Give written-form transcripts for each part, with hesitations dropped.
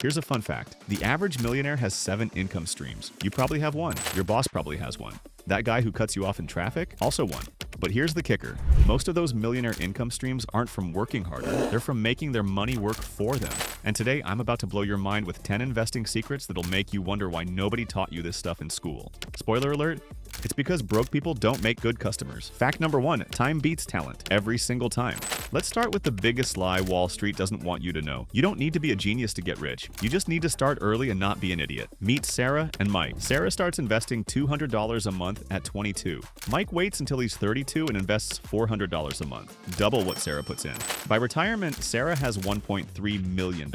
Here's a fun fact. The average millionaire has 7 income streams. You probably have one. Your boss probably has one. That guy who cuts you off in traffic? Also one. But here's the kicker. Most of those millionaire income streams aren't from working harder. They're from making their money work for them. And today, I'm about to blow your mind with 10 investing secrets that'll make you wonder why nobody taught you this stuff in school. Spoiler alert, it's because broke people don't make good customers. Fact number 1, time beats talent every single time. Let's start with the biggest lie Wall Street doesn't want you to know. You don't need to be a genius to get rich. You just need to start early and not be an idiot. Meet Sarah and Mike. Sarah starts investing $200 a month at 22. Mike waits until he's 32 and invests $400 a month, double what Sarah puts in. By retirement, Sarah has $1.3 million.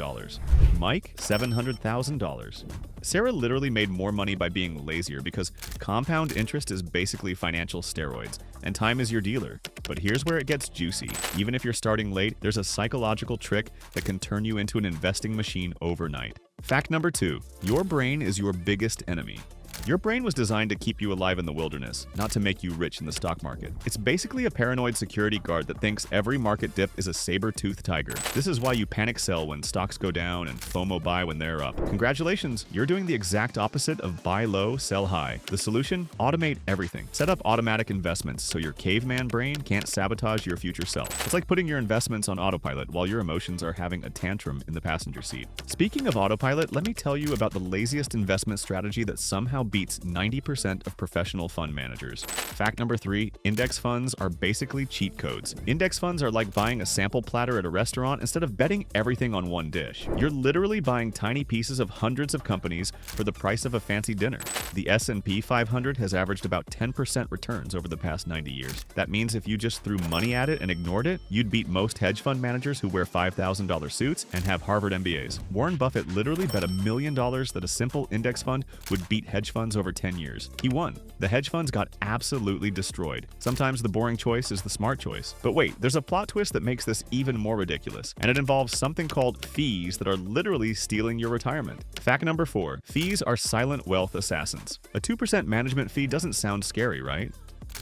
Mike, $700,000. Sarah literally made more money by being lazier because compound interest is basically financial steroids, and time is your dealer. But here's where it gets juicy. Even if you're starting late, there's a psychological trick that can turn you into an investing machine overnight. Fact number 2, your brain is your biggest enemy. Your brain was designed to keep you alive in the wilderness, not to make you rich in the stock market. It's basically a paranoid security guard that thinks every market dip is a saber-toothed tiger. This is why you panic sell when stocks go down and FOMO buy when they're up. Congratulations, you're doing the exact opposite of buy low, sell high. The solution? Automate everything. Set up automatic investments so your caveman brain can't sabotage your future self. It's like putting your investments on autopilot while your emotions are having a tantrum in the passenger seat. Speaking of autopilot, let me tell you about the laziest investment strategy that somehow beats 90% of professional fund managers. Fact number 3, index funds are basically cheat codes. Index funds are like buying a sample platter at a restaurant instead of betting everything on one dish. You're literally buying tiny pieces of hundreds of companies for the price of a fancy dinner. The S&P 500 has averaged about 10% returns over the past 90 years. That means if you just threw money at it and ignored it, you'd beat most hedge fund managers who wear $5,000 suits and have Harvard MBAs. Warren Buffett literally bet $1 million that a simple index fund would beat hedge funds over 10 years. He won. The hedge funds got absolutely destroyed. Sometimes the boring choice is the smart choice. But wait, there's a plot twist that makes this even more ridiculous, and it involves something called fees that are literally stealing your retirement. Fact number 4, fees are silent wealth assassins. A 2% management fee doesn't sound scary, right?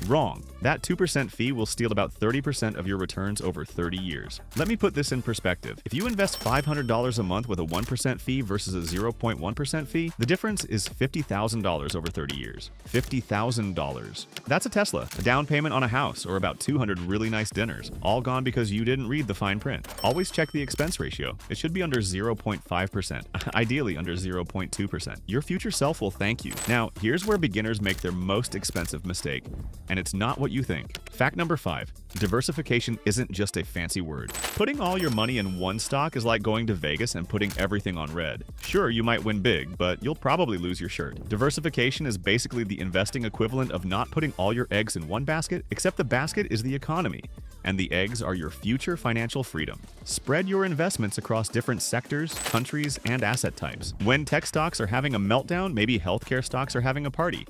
Wrong. That 2% fee will steal about 30% of your returns over 30 years. Let me put this in perspective. If you invest $500 a month with a 1% fee versus a 0.1% fee, the difference is $50,000 over 30 years. $50,000. That's a Tesla, a down payment on a house, or about 200 really nice dinners, all gone because you didn't read the fine print. Always check the expense ratio. It should be under 0.5%, ideally under 0.2%. Your future self will thank you. Now, here's where beginners make their most expensive mistake. And it's not what you think. Fact number 5, diversification isn't just a fancy word. Putting all your money in one stock is like going to Vegas and putting everything on red. Sure, you might win big, but you'll probably lose your shirt. Diversification is basically the investing equivalent of not putting all your eggs in one basket, except the basket is the economy, and the eggs are your future financial freedom. Spread your investments across different sectors, countries, and asset types. When tech stocks are having a meltdown, maybe healthcare stocks are having a party.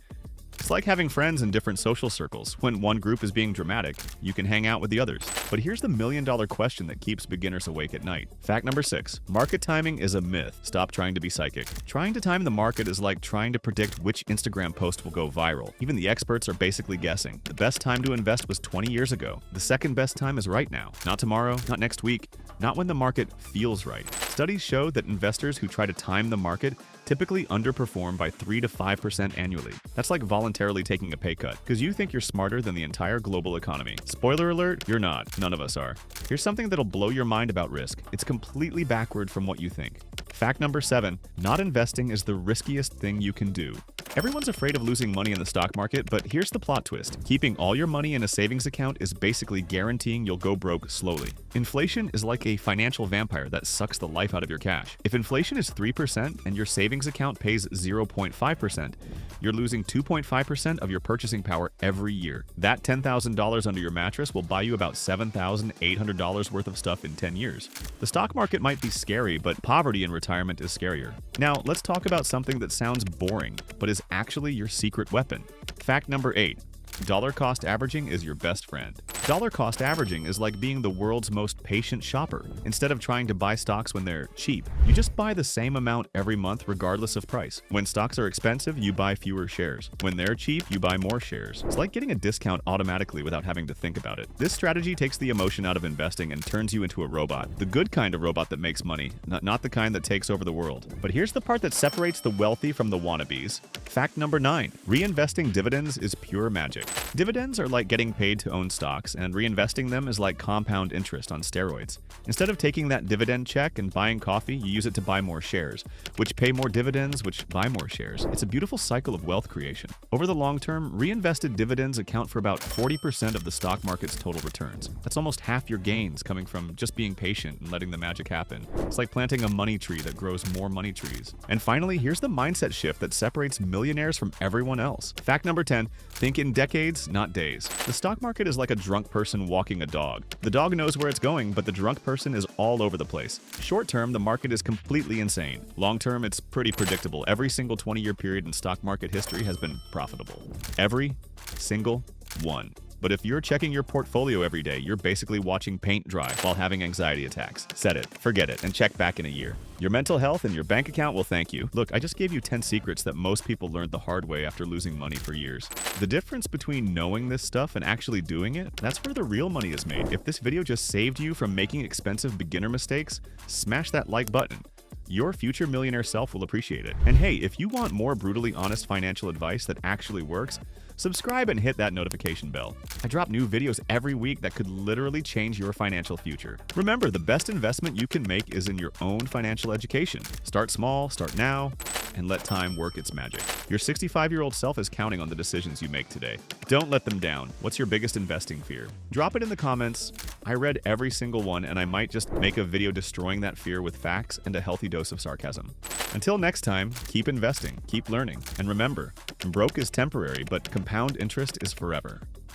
It's like having friends in different social circles. When one group is being dramatic, you can hang out with the others. But here's the million-dollar question that keeps beginners awake at night. Fact number 6, market timing is a myth. Stop trying to be psychic. Trying to time the market is like trying to predict which Instagram post will go viral. Even the experts are basically guessing. The best time to invest was 20 years ago. The second best time is right now. Not tomorrow, not next week, not when the market feels right. Studies show that investors who try to time the market typically underperform by 3 to 5% annually. That's like voluntarily taking a pay cut, because you think you're smarter than the entire global economy. Spoiler alert, you're not. None of us are. Here's something that'll blow your mind about risk. It's completely backward from what you think. Fact number 7, not investing is the riskiest thing you can do. Everyone's afraid of losing money in the stock market, but here's the plot twist. Keeping all your money in a savings account is basically guaranteeing you'll go broke slowly. Inflation is like a financial vampire that sucks the life out of your cash. If inflation is 3% and your savings account pays 0.5%, you're losing 2.5% of your purchasing power every year. That $10,000 under your mattress will buy you about $7,800 worth of stuff in 10 years. The stock market might be scary, but poverty in retirement is scarier. Now, let's talk about something that sounds boring, but is actually your secret weapon. Fact number 8, dollar cost averaging is your best friend. Dollar cost averaging is like being the world's most patient shopper. Instead of trying to buy stocks when they're cheap, you just buy the same amount every month regardless of price. When stocks are expensive, you buy fewer shares. When they're cheap, you buy more shares. It's like getting a discount automatically without having to think about it. This strategy takes the emotion out of investing and turns you into a robot. The good kind of robot that makes money, not the kind that takes over the world. But here's the part that separates the wealthy from the wannabes. Fact number 9. Reinvesting dividends is pure magic. Dividends are like getting paid to own stocks, and reinvesting them is like compound interest on steroids. Instead of taking that dividend check and buying coffee, you use it to buy more shares, which pay more dividends, which buy more shares. It's a beautiful cycle of wealth creation. Over the long term, reinvested dividends account for about 40% of the stock market's total returns. That's almost half your gains coming from just being patient and letting the magic happen. It's like planting a money tree that grows more money trees. And finally, here's the mindset shift that separates millionaires from everyone else. Fact number 10, think in decades, not days. The stock market is like a drunk person walking a dog. The dog knows where it's going, but the drunk person is all over the place. Short term, the market is completely insane. Long term, it's pretty predictable. Every single 20-year period in stock market history has been profitable. Every single one. But if you're checking your portfolio every day, you're basically watching paint dry while having anxiety attacks. Set it, forget it, and check back in a year. Your mental health and your bank account will thank you. Look, I just gave you 10 secrets that most people learned the hard way after losing money for years. The difference between knowing this stuff and actually doing it, that's where the real money is made. If this video just saved you from making expensive beginner mistakes, smash that like button. Your future millionaire self will appreciate it. And hey, if you want more brutally honest financial advice that actually works, subscribe and hit that notification bell. I drop new videos every week that could literally change your financial future. Remember, the best investment you can make is in your own financial education. Start small, start now, and let time work its magic. Your 65-year-old self is counting on the decisions you make today. Don't let them down. What's your biggest investing fear? Drop it in the comments. I read every single one, and I might just make a video destroying that fear with facts and a healthy dose of sarcasm. Until next time, keep investing, keep learning, and remember, broke is temporary, but compound interest is forever.